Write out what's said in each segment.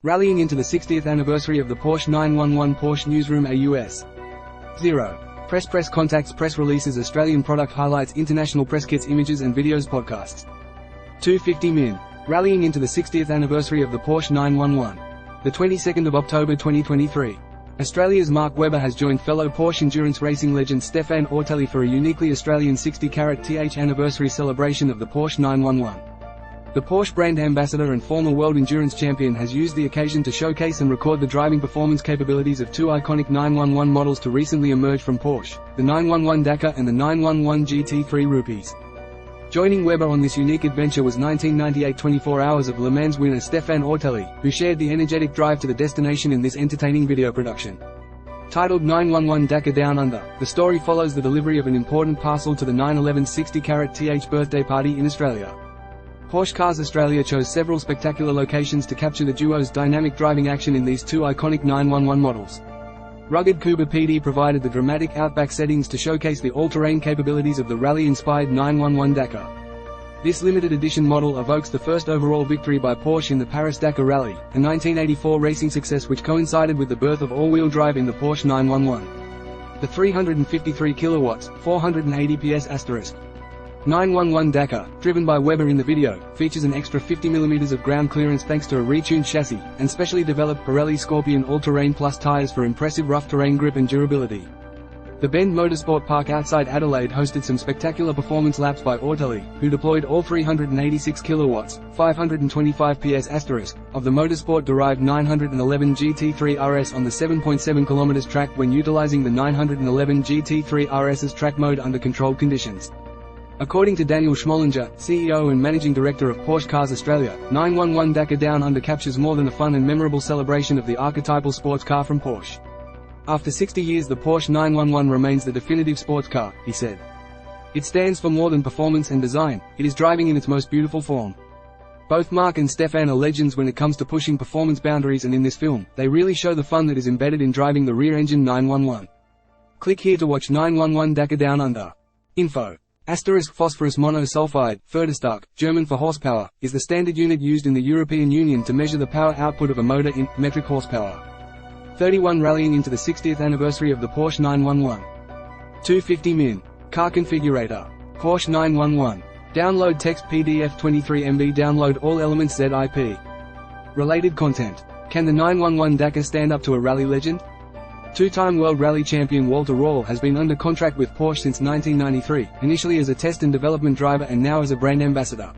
Rallying into the 60th anniversary of the Porsche 911. Porsche Newsroom AUS 0. Press contacts, press releases, Australian product highlights, international press kits, images and videos, podcasts. 250 Min. Rallying into the 60th anniversary of the Porsche 911. The 22nd of October 2023. Australia's Mark Webber has joined fellow Porsche endurance racing legend Stefan Ortelli for a uniquely Australian 60-carat TH anniversary celebration of the Porsche 911. The Porsche brand ambassador and former world endurance champion has used the occasion to showcase and record the driving performance capabilities of two iconic 911 models to recently emerge from Porsche, the 911 Dakar and the 911 GT3 Rupees. Joining Webber on this unique adventure was 1998 24 Hours of Le Mans winner Stefan Ortelli, who shared the energetic drive to the destination in this entertaining video production. Titled 911 Dakar Down Under, the story follows the delivery of an important parcel to the 911 60-carat TH birthday party in Australia. Porsche Cars Australia chose several spectacular locations to capture the duo's dynamic driving action in these two iconic 911 models. Rugged Kuba PD provided the dramatic Outback settings to showcase the all-terrain capabilities of the rally-inspired 911 Dakar. This limited edition model evokes the first overall victory by Porsche in the Paris-Dakar Rally, a 1984 racing success which coincided with the birth of all-wheel drive in the Porsche 911. The 353 kilowatts, 480 PS * 911 Dakar, driven by Webber in the video, features an extra 50mm of ground clearance thanks to a retuned chassis, and specially developed Pirelli Scorpion All-Terrain Plus tyres for impressive rough terrain grip and durability. The Bend Motorsport Park outside Adelaide hosted some spectacular performance laps by Ortelli, who deployed all 386 kilowatts, 525 PS * of the motorsport-derived 911 GT3 RS on the 7.7 km track when utilizing the 911 GT3 RS's track mode under controlled conditions. According to Daniel Schmollinger, CEO and Managing Director of Porsche Cars Australia, 911 Dakar Down Under captures more than a fun and memorable celebration of the archetypal sports car from Porsche. After 60 years, the Porsche 911 remains the definitive sports car, he said. It stands for more than performance and design, it is driving in its most beautiful form. Both Mark and Stefan are legends when it comes to pushing performance boundaries, and in this film, they really show the fun that is embedded in driving the rear-engine 911. Click here to watch 911 Dakar Down Under. Info. Phosphorus monosulfide, Förderstark, German for horsepower, is the standard unit used in the European Union to measure the power output of a motor in metric horsepower. 31 Rallying into the 60th anniversary of the Porsche 911. 250 Min. Car Configurator. Porsche 911. Download text PDF 23 MB. Download all elements ZIP. Related content. Can the 911 Dakar stand up to a rally legend? Two-time World Rally Champion Walter Röhrl has been under contract with Porsche since 1993, initially as a test and development driver and now as a brand ambassador.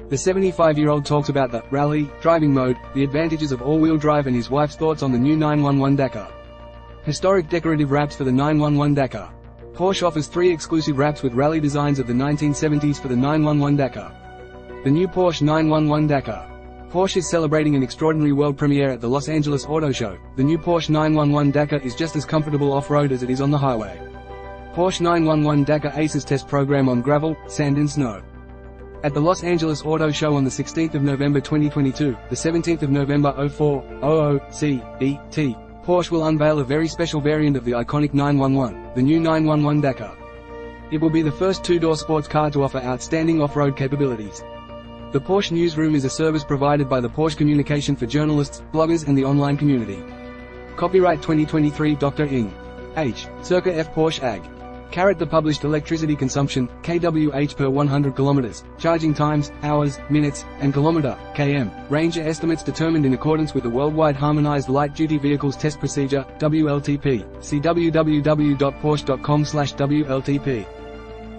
The 75-year-old talks about the rally driving mode, the advantages of all-wheel drive and his wife's thoughts on the new 911 Dakar. Historic decorative wraps for the 911 Dakar. Porsche offers 3 exclusive wraps with rally designs of the 1970s for the 911 Dakar. The new Porsche 911 Dakar. Porsche is celebrating an extraordinary world premiere at the Los Angeles Auto Show. The new Porsche 911 Dakar is just as comfortable off-road as it is on the highway. Porsche 911 Dakar aces test program on gravel, sand and snow. At the Los Angeles Auto Show on the 16th of November 2022, the 17th of November 0400 CET, Porsche will unveil a very special variant of the iconic 911, the new 911 Dakar. It will be the first two-door sports car to offer outstanding off-road capabilities. The Porsche Newsroom is a service provided by the Porsche Communication for journalists, bloggers and the online community. Copyright 2023 Dr. Ing. H. Circa F. Porsche AG. The published electricity consumption, kWh per 100 km, charging times, hours, minutes, and kilometer, km, range are estimates determined in accordance with the Worldwide Harmonized Light-Duty Vehicles Test Procedure, WLTP. See www.porsche.com/WLTP.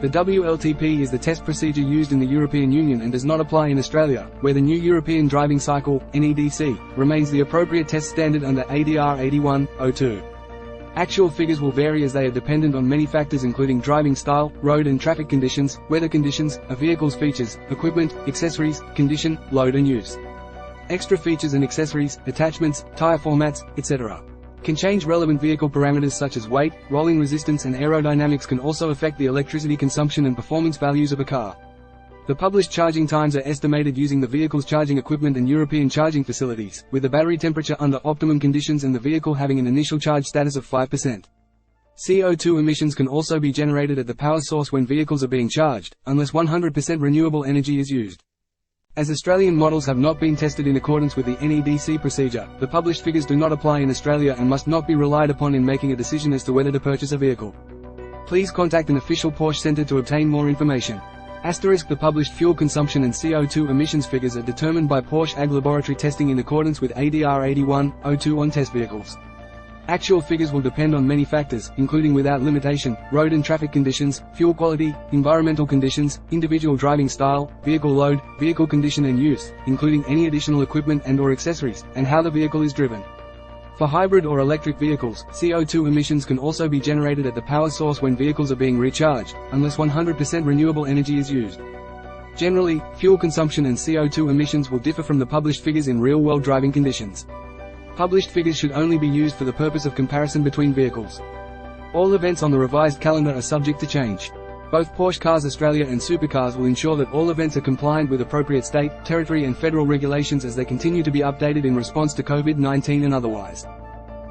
The WLTP is the test procedure used in the European Union and does not apply in Australia, where the new European Driving Cycle (NEDC) remains the appropriate test standard under ADR 8102. Actual figures will vary as they are dependent on many factors including driving style, road and traffic conditions, weather conditions, a vehicle's features, equipment, accessories, condition, load and use. Extra features and accessories, attachments, tire formats, etc. can change. Relevant vehicle parameters such as weight, rolling resistance and aerodynamics can also affect the electricity consumption and performance values of a car. The published charging times are estimated using the vehicle's charging equipment and European charging facilities, with the battery temperature under optimum conditions and the vehicle having an initial charge status of 5%. CO2 emissions can also be generated at the power source when vehicles are being charged, unless 100% renewable energy is used. As Australian models have not been tested in accordance with the NEDC procedure, the published figures do not apply in Australia and must not be relied upon in making a decision as to whether to purchase a vehicle. Please contact an official Porsche Centre to obtain more information. The published fuel consumption and CO2 emissions figures are determined by Porsche AG laboratory testing in accordance with ADR 8102 on test vehicles. Actual figures will depend on many factors, including without limitation, road and traffic conditions, fuel quality, environmental conditions, individual driving style, vehicle load, vehicle condition and use, including any additional equipment and/or accessories, and how the vehicle is driven. For hybrid or electric vehicles, CO2 emissions can also be generated at the power source when vehicles are being recharged, unless 100% renewable energy is used. Generally, fuel consumption and CO2 emissions will differ from the published figures in real-world driving conditions. Published figures should only be used for the purpose of comparison between vehicles. All events on the revised calendar are subject to change. Both Porsche Cars Australia and Supercars will ensure that all events are compliant with appropriate state, territory and federal regulations as they continue to be updated in response to COVID-19 and otherwise.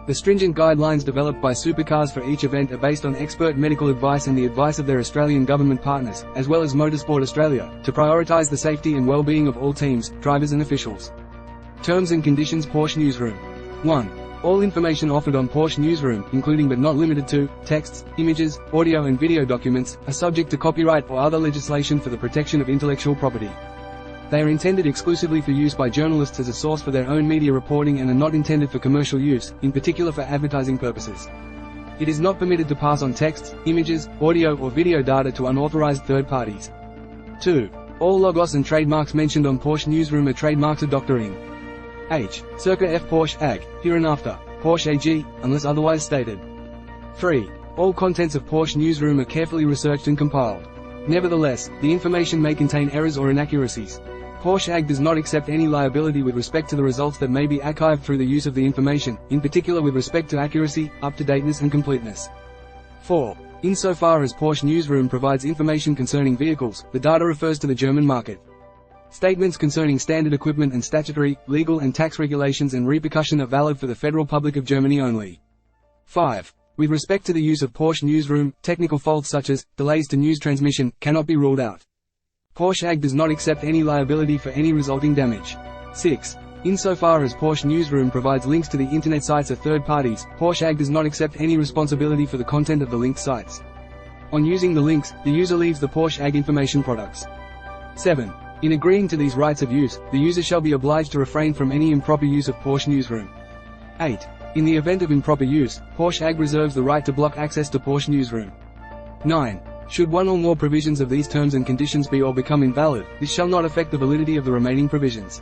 The stringent guidelines developed by Supercars for each event are based on expert medical advice and the advice of their Australian government partners, as well as Motorsport Australia, to prioritise the safety and well-being of all teams, drivers and officials. Terms and conditions. Porsche Newsroom. 1. All information offered on Porsche Newsroom, including but not limited to, texts, images, audio and video documents, are subject to copyright or other legislation for the protection of intellectual property. They are intended exclusively for use by journalists as a source for their own media reporting and are not intended for commercial use, in particular for advertising purposes. It is not permitted to pass on texts, images, audio or video data to unauthorized third parties. 2. All logos and trademarks mentioned on Porsche Newsroom are trademarks of Dr. Ing. H. Circa F. Porsche AG, hereinafter, Porsche AG, unless otherwise stated. 3. All contents of Porsche Newsroom are carefully researched and compiled. Nevertheless, the information may contain errors or inaccuracies. Porsche AG does not accept any liability with respect to the results that may be archived through the use of the information, in particular with respect to accuracy, up-to-dateness and completeness. 4. Insofar as Porsche Newsroom provides information concerning vehicles, the data refers to the German market. Statements concerning standard equipment and statutory, legal and tax regulations and repercussion are valid for the Federal Republic of Germany only. 5. With respect to the use of Porsche Newsroom, technical faults such as delays to news transmission cannot be ruled out. Porsche AG does not accept any liability for any resulting damage. 6. Insofar as Porsche Newsroom provides links to the internet sites of third parties, Porsche AG does not accept any responsibility for the content of the linked sites. On using the links, the user leaves the Porsche AG information products. 7. In agreeing to these rights of use, the user shall be obliged to refrain from any improper use of Porsche Newsroom. 8. In the event of improper use, Porsche AG reserves the right to block access to Porsche Newsroom. 9. Should one or more provisions of these terms and conditions be or become invalid, this shall not affect the validity of the remaining provisions.